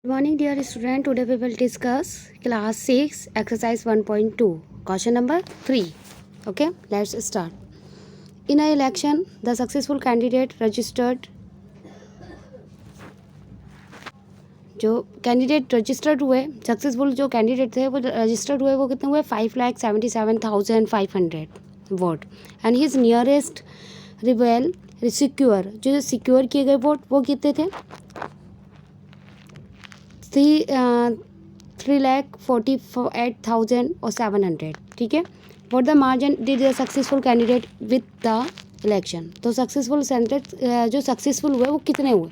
Good morning, dear student. Today we will discuss class 6 exercise 1.2 question number 3. Okay, let's start. In an election, the successful candidate registered जो candidate registered हुए successful जो candidate थे वो registered हुए वो कितने हुए 5,77,500 vote and his nearest रिवेल secure जो सिक्योर किए गए वोट वो कितने थे 3,48,700. ठीक है. What the margin did the successful candidate with the election. तो सक्सेसफुल कैंडिडेट जो सक्सेसफुल हुए वो कितने हुए.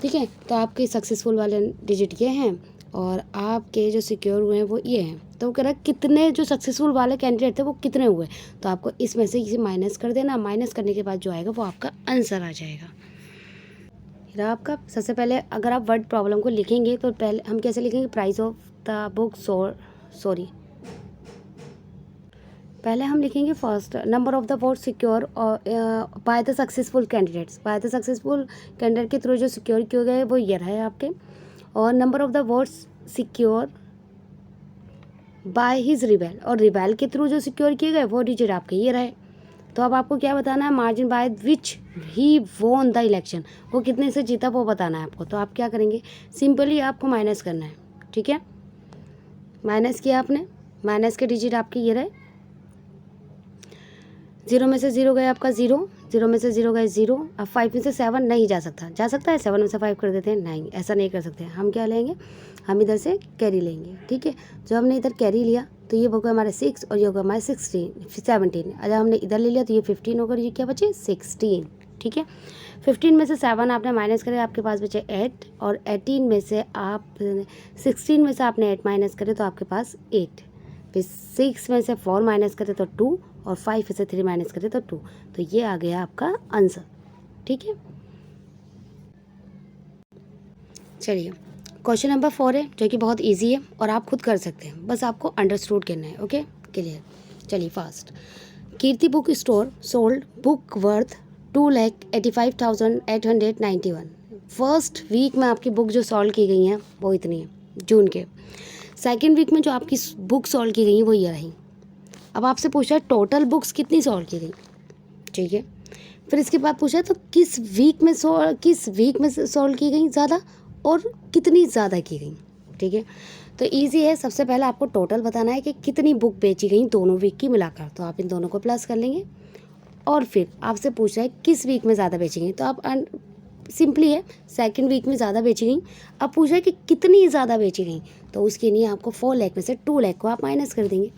ठीक है. तो आपके सक्सेसफुल वाले डिजिट ये हैं और आपके जो सिक्योर हुए हैं वो ये हैं. तो वो कह रहा है कितने जो सक्सेसफुल वाले कैंडिडेट थे वो कितने हुए. तो आपको इसमें से किसी माइनस कर देना. माइनस करने के बाद जो आएगा वो आपका आंसर आ जाएगा. आपका सबसे पहले अगर आप वर्ड प्रॉब्लम को लिखेंगे तो पहले हम कैसे लिखेंगे प्राइस ऑफ द बुक पहले हम लिखेंगे first number of the vote secure by the successful candidates. By the successful candidate के थ्रू जो सिक्योर किए गए वो ये रहे आपके. और number of the votes secure by his rebel और रिबेल के थ्रू जो सिक्योर किए गए वो डिजिट आपके ये रहे. तो अब आपको क्या बताना है margin by which he won the election. वो कितने से जीता वो बताना है आपको. तो आप क्या करेंगे सिंपली आपको माइनस करना है. ठीक है. माइनस किया आपने. माइनस के डिजिट आपके ये रहे. 0 में से 0 गए आपका 0. 0 में से 0 गए 0. अब 5 में से 7 नहीं जा सकता. जा सकता है 7 में से 5 कर देते हैं. नहीं ऐसा नहीं कर सकते. हम क्या लेंगे हम इधर से कैरी लेंगे. ठीक है. जो हमने इधर कैरी लिया तो ये होगा हमारे 6 और ये होगा हमारे 17. अगर हमने इधर ले लिया तो ये 15 होगा. ये क्या बचे 16. ठीक है. 15 में से 7 आपने माइनस करे आपके पास बचे 8 और 18 में से आप 16 में से आपने 8 माइनस करे तो आपके पास 8. फिर 6 में से 4 माइनस करे तो 2 और 5 में से 3 माइनस करे तो 2. तो ये आ गया आपका आंसर. ठीक है. चलिए क्वेश्चन नंबर 4 है जो कि बहुत इजी है और आप खुद कर सकते हैं. बस आपको अंडरस्टूड करना है. Okay clear. चलिए fast. Kirti book store sold book worth 2,85,891. First week में आपकी बुक जो सॉल्व की गई हैं वो इतनी है जून के. सेकेंड वीक में जो आपकी बुक सॉल्व की गई हैं वो ये रही. अब आपसे पूछा है टोटल बुक्स कितनी सॉल्व की गई. ठीक है. फिर इसके बाद पूछा है तो किस वीक में सॉल्व की गई ज़्यादा और कितनी ज़्यादा की गई. ठीक है. तो इजी है. सबसे पहले आपको टोटल बताना है कि कितनी बुक बेची गई दोनों वीक की मिलाकर. तो आप इन दोनों को प्लस कर लेंगे और फिर आपसे पूछ रहा है किस वीक में ज़्यादा बेची गई. तो आप सिंपली है सेकंड वीक में ज़्यादा बेची गई. अब पूछ रहा है कि कितनी ज़्यादा बेची गई. तो उसके लिए आपको 4 लाख में से 2 लाख को आप माइनस कर देंगे.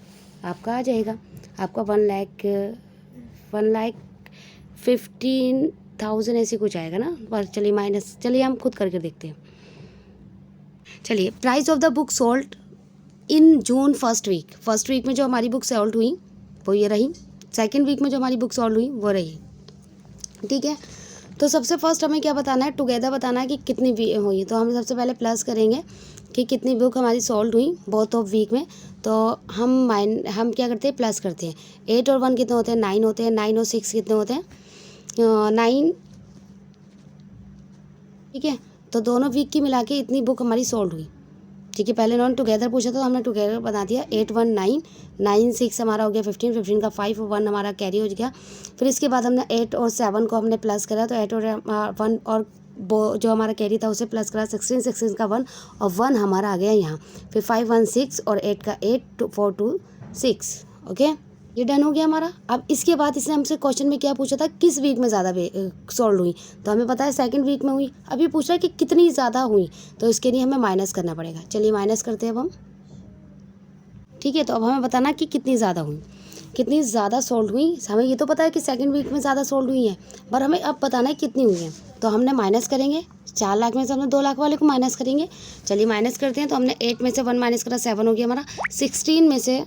आपका आ जाएगा आपका 1,15,000 ऐसी कुछ आएगा ना. पर चलिए माइनस चलिए हम खुद करके देखते हैं. चलिए price of the book sold in June first week में जो हमारी बुक सोल्ड हुई वो ये रही. सेकेंड वीक में जो हमारी बुक सोल्ड हुई वो रही. ठीक है. तो सबसे फर्स्ट हमें क्या बताना है टुगेदर बताना है कि कितनी हुई. तो हम सबसे पहले प्लस करेंगे कि कितनी बुक हमारी सोल्ड हुई बोथ ऑफ वीक में. तो हम क्या करते हैं प्लस करते हैं. 8 और 1 कितने होते हैं 9 होते हैं. 9 और 6 कितने होते हैं 9. ठीक है. तो दोनों वीक की मिला के इतनी बुक हमारी सोल्ड हुई. ठीक है. पहले इन्होंने टुगेदर पूछा तो हमने टुगेदर बता दिया. 8 1 9 9 6 हमारा हो गया 15 15 का 5 और 1 हमारा कैरी हो गया. फिर इसके बाद हमने 8 और 7 को हमने प्लस करा तो 8 और 1 और जो हमारा कैरी था उसे प्लस करा 16 16 का 1 और 1 हमारा आ गया यहाँ. फिर 5 1 6 और 8 का 8 4 2 6. ओके ये डन हो गया हमारा. अब इसके बाद इसने हमसे क्वेश्चन में क्या पूछा था किस वीक में ज़्यादा सोल्ड हुई. तो हमें पता है सेकंड वीक में हुई. अभी पूछ रहा है कि कितनी ज़्यादा हुई. तो इसके लिए हमें माइनस करना पड़ेगा. चलिए माइनस करते हैं अब हम. ठीक है. तो अब हमें बताना कि कितनी ज़्यादा हुई कितनी ज़्यादा सोल्ड हुई. हमें ये तो पता है कि सेकंड वीक में ज़्यादा सोल्ड हुई हैं पर हमें अब बताना है कितनी हुई हैं. तो हमने माइनस करेंगे 4 लाख में से हमने 2 लाख वाले को माइनस करेंगे. चलिए माइनस करते हैं. तो हमने 8 में से 1 माइनस करा 7 हो गया हमारा. 16 में से